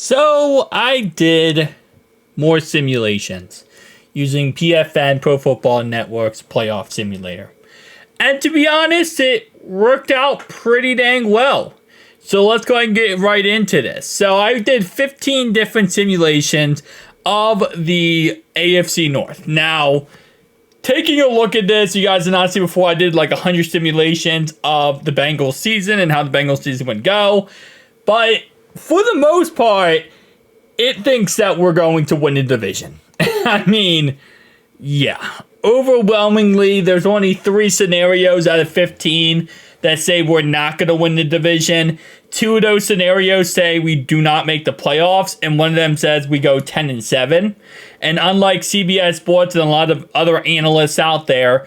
So I did more simulations using PFN Pro Football Network's playoff simulator. And to be honest, it worked out pretty dang well. So let's go ahead and get right into this. So I did 15 different simulations of the AFC North. Now, taking a look at this, you guys did not see before, I did like 100 simulations of the Bengals season and how the Bengals season would go. But for the most part, it thinks that we're going to win the division. I mean, yeah. Overwhelmingly, there's only 3 scenarios out of 15 that say we're not going to win the division. 2 of those scenarios say we do not make the playoffs, and one of them says we go 10-7. And unlike CBS Sports and a lot of other analysts out there,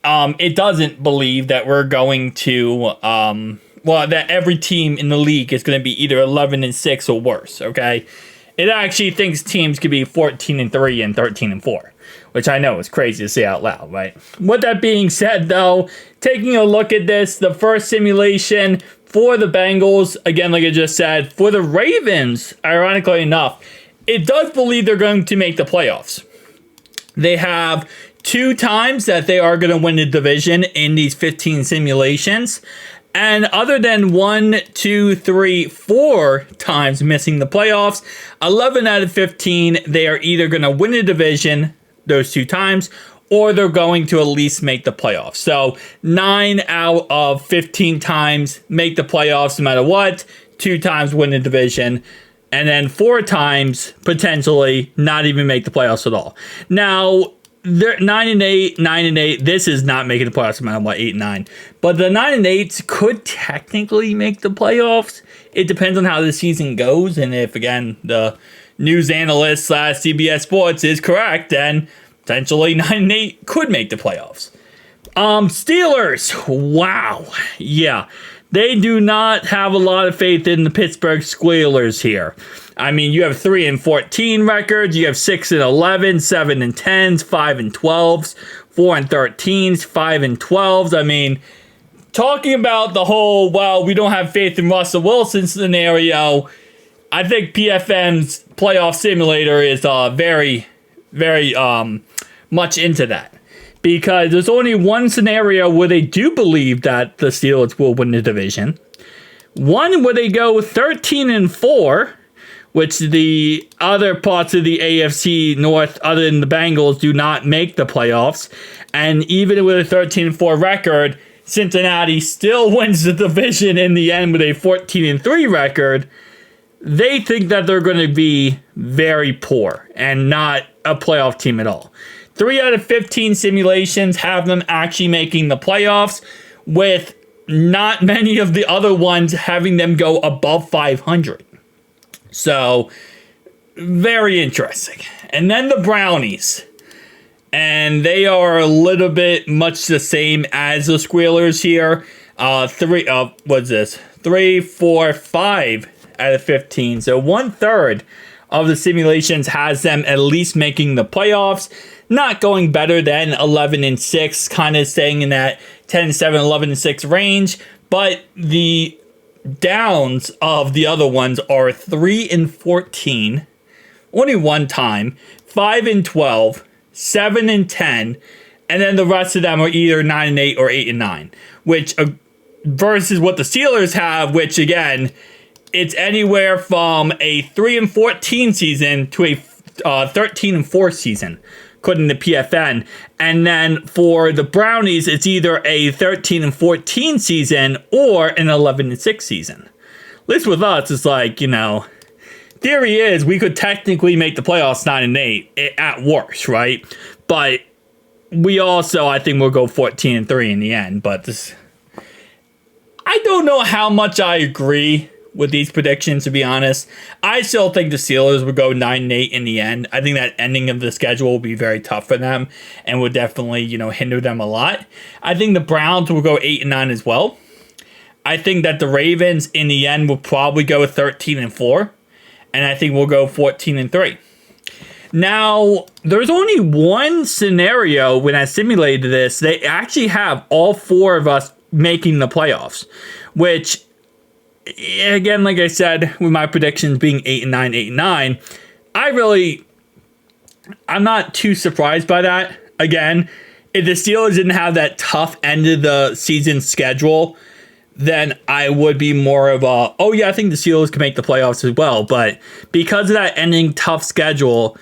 it doesn't believe that we're going to, that every team in the league is going to be either 11-6 or worse, okay? It actually thinks teams could be 14-3 and 13-4. Which I know is crazy to say out loud, right? With that being said, though, taking a look at this, the first simulation for the Bengals, again, like I just said, for the Ravens, ironically enough, it does believe they're going to make the playoffs. They have 2 times that they are going to win the division in these 15 simulations. And other than 1, 2, 3, 4 times missing the playoffs, 11 out of 15, they are either going to win the division those 2 times, or they're going to at least make the playoffs. So 9 out of 15 times make the playoffs no matter what, 2 times win the division, and then 4 times potentially not even make the playoffs at all. Now, they're 9-8, 9-8. This is not making the playoffs no matter what, 8-9. But the 9-8s could technically make the playoffs. It depends on how the season goes, and if, again, the news analyst / CBS Sports is correct, then potentially 9-8 could make the playoffs. Steelers, wow, yeah, they do not have a lot of faith in the Pittsburgh Squealers here. I mean, you have 3-14 records, you have 6-11, 7-10s, 5-12s, 4-13s, 5-12s. I mean, talking about the whole, well, we don't have faith in Russell Wilson scenario, I think PFN's playoff simulator is very, very much into that. Because there's only one scenario where they do believe that the Steelers will win the division. One where they go 13-4, which the other parts of the AFC North, other than the Bengals, do not make the playoffs. And even with a 13-4 record, Cincinnati still wins the division in the end with a 14-3 record. They think that they're going to be very poor and not a playoff team at all. 3 out of 15 simulations have them actually making the playoffs, with not many of the other ones having them go above 500. So, very interesting. And then the Brownies. And they are a little bit much the same as the Squealers here. 3, 4, 5 out of 15. So 1/3 of the simulations has them at least making the playoffs. Not going better than 11-6, kind of staying in that 10-7, 11-6 range. But the downs of the other ones are 3-14, only 1 time, 5-12, 7-10, and then the rest of them are either 9-8 or 8-9, which versus what the Steelers have, which again, it's anywhere from a 3-14 season to a 13-4 season, according to PFN. And then for the Brownies, it's either a 13-14 season or an 11-6 season. At least with us, it's like, theory is we could technically make the playoffs 9-8 at worst, right? But we also, I think we'll go 14-3 in the end. But I don't know how much I agree with these predictions, to be honest. I still think the Steelers would go 9-8 in the end. I think that ending of the schedule will be very tough for them and would definitely, hinder them a lot. I think the Browns will go 8-9 as well. I think that the Ravens in the end will probably go 13-4, and I think we'll go 14-3. Now, there's only one scenario when I simulated this. They actually have all 4 of us making the playoffs, which again, like I said, with my predictions being 8-9, 8-9, I'm not too surprised by that. Again, if the Steelers didn't have that tough end of the season schedule, then I would be more of a, oh yeah, I think the Steelers can make the playoffs as well. But because of that ending tough schedule,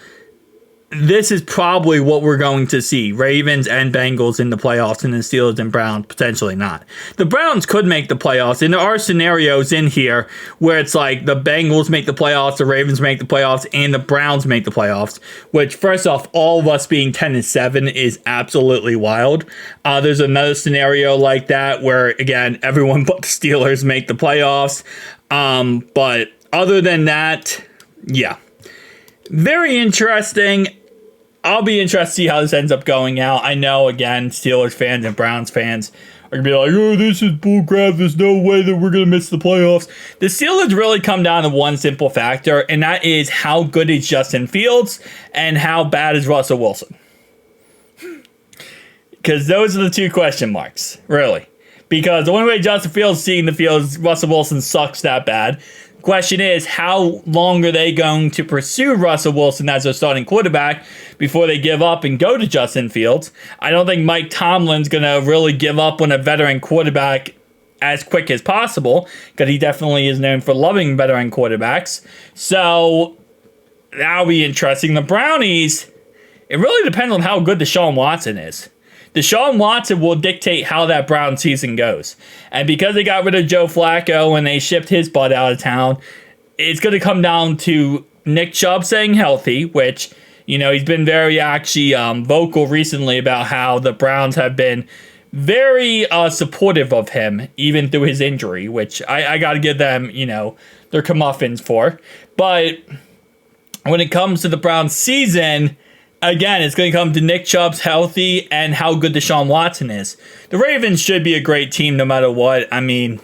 this is probably what we're going to see. Ravens and Bengals in the playoffs, and the Steelers and Browns potentially not. The Browns could make the playoffs, and there are scenarios in here where it's like the Bengals make the playoffs, the Ravens make the playoffs, and the Browns make the playoffs, which first off, all of us being 10-7 is absolutely wild. There's another scenario like that where, again, everyone but the Steelers make the playoffs. But other than that, yeah. Very interesting. I'll be interested to see how this ends up going out. I know, again, Steelers fans and Browns fans are going to be like, oh, this is bullcrap. There's no way that we're going to miss the playoffs. The Steelers really come down to one simple factor, and that is how good is Justin Fields and how bad is Russell Wilson. Because those are the two question marks, really. Because the only way Justin Fields is seeing the field is Russell Wilson sucks that bad. Question is, how long are they going to pursue Russell Wilson as their starting quarterback before they give up and go to Justin Fields? I don't think Mike Tomlin's going to really give up on a veteran quarterback as quick as possible, because he definitely is known for loving veteran quarterbacks. So that'll be interesting. The Brownies, it really depends on how good Deshaun Watson is. Deshaun Watson will dictate how that Brown season goes. And because they got rid of Joe Flacco and they shipped his butt out of town, it's going to come down to Nick Chubb staying healthy, which, you know, he's been very actually vocal recently about how the Browns have been very supportive of him, even through his injury, which I got to give them, you know, their comeuppance for. But when it comes to the Browns season, again, it's going to come to Nick Chubb's healthy and how good Deshaun Watson is. The Ravens should be a great team no matter what. I mean,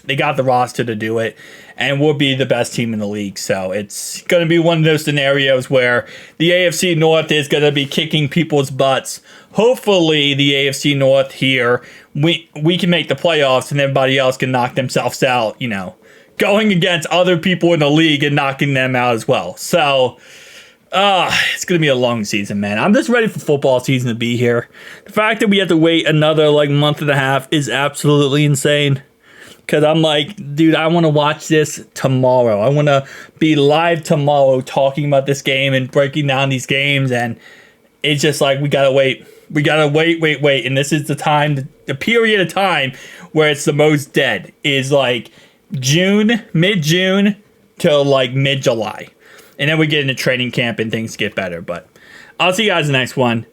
they got the roster to do it and will be the best team in the league. So it's going to be one of those scenarios where the AFC North is going to be kicking people's butts. Hopefully, the AFC North here, we can make the playoffs and everybody else can knock themselves out, you know, going against other people in the league and knocking them out as well. So it's going to be a long season, man. I'm just ready for football season to be here. The fact that we have to wait another month and a half is absolutely insane. Because I'm like, dude, I want to watch this tomorrow. I want to be live tomorrow talking about this game and breaking down these games. And it's just like, we got to wait. We got to wait. And this is the time, the period of time where it's the most dead is June, mid-June till mid-July. And then we get into training camp and things get better. But I'll see you guys in the next one.